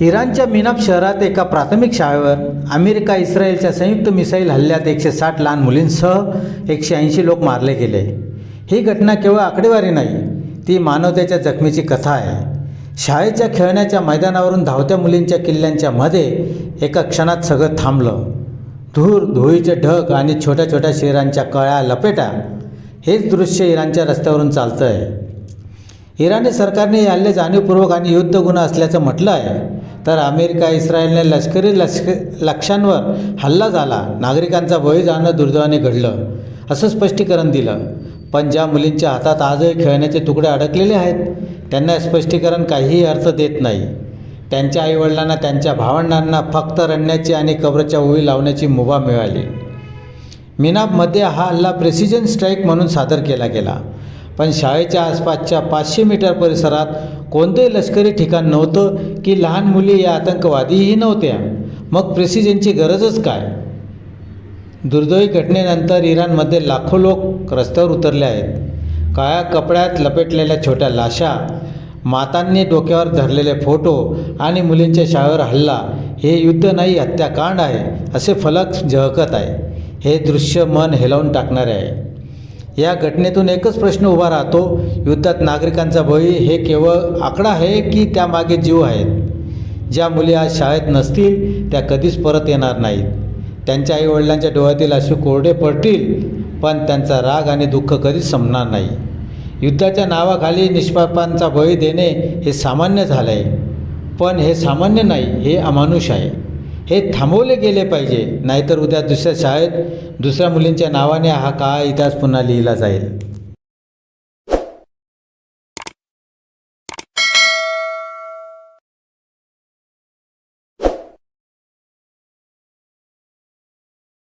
इराणच्या मिनाब शहरात एका प्राथमिक शाळेवर अमेरिका इस्रायलच्या संयुक्त मिसाईल हल्ल्यात 160 लहान मुलींसह 180 लोक मारले गेले। ही घटना केवळ आकडेवारी नाही, ती मानवतेच्या जखमेची कथा आहे। शाळेच्या खेळण्याच्या मैदानावरून धावत्या मुलींच्या किल्ल्यांच्या मध्ये एका क्षणात सगळं थांबलं। धूर, धुळीचे ढग आणि छोट्या छोट्या शहरांच्या कळ्या लपेटा, हेच दृश्य इराणच्या रस्त्यावरून चालतं आहे। इराणी सरकारने हे हल्ले जाणीवपूर्वक आणि युद्ध गुन्हा असल्याचं म्हटलं आहे, तर अमेरिका इस्रायलने लष्करी लक्ष्यांवर हल्ला झाला, नागरिकांचा बळी जाणं दुर्दैवाने घडलं असं स्पष्टीकरण दिलं। पण ज्या मुलींच्या हातात आजही खेळण्याचे तुकडे अडकलेले आहेत, त्यांना हे स्पष्टीकरण काहीही अर्थ देत नाही। त्यांच्या आईवडिलांना, त्यांच्या भावंडांना फक्त रडण्याची आणि कब्रच्या ओळी लावण्याची मुभा मिळाली। मिनाबमध्ये हा हल्ला प्रेसिजन स्ट्राईक म्हणून सादर केला गेला, पण शाळेच्या आसपासच्या 500 मीटर परिसरात कोणतेही लष्करी ठिकाण नव्हतं की लहान मुली या आतंकवादीही नव्हत्या। मग प्रेसिजनची गरजच काय? दुर्दैवी घटनेनंतर इराणमध्ये लाखो लोक रस्त्यावर उतरले आहेत। काळ्या कपड्यात लपेटलेल्या छोट्या लाशा, मातांनी डोक्यावर धरलेले फोटो आणि मुलींच्या शाळेवर हल्ला, हे युद्ध नाही हत्याकांड आहे असे फलक झळकत आहे। हे दृश्य मन हेलावून टाकणारे आहे। या घटनेतून एकच प्रश्न उभा राहतो, युद्धात नागरिकांचा बळी हे केवळ आकडा आहे की त्यामागे जीव आहेत? ज्या मुली आज शाळेत नसतील त्या कधीच परत येणार नाहीत। त्यांच्या आईवडिलांच्या डोळ्यातील अश्रू कोरडे पडतील, पण त्यांचा राग आणि दुःख कधीच संपणार नाही। युद्धाच्या नावाखाली निष्पापांचा बळी देणे हे सामान्य झालं आहे, पण हे सामान्य नाही, हे अमानुष आहे। हे थांबवले गेले पाहिजे, नाहीतर उद्या दुसऱ्या शाळेत दुसऱ्या मुलींच्या नावाने हा काळा इतिहास पुन्हा लिहिला जाईल।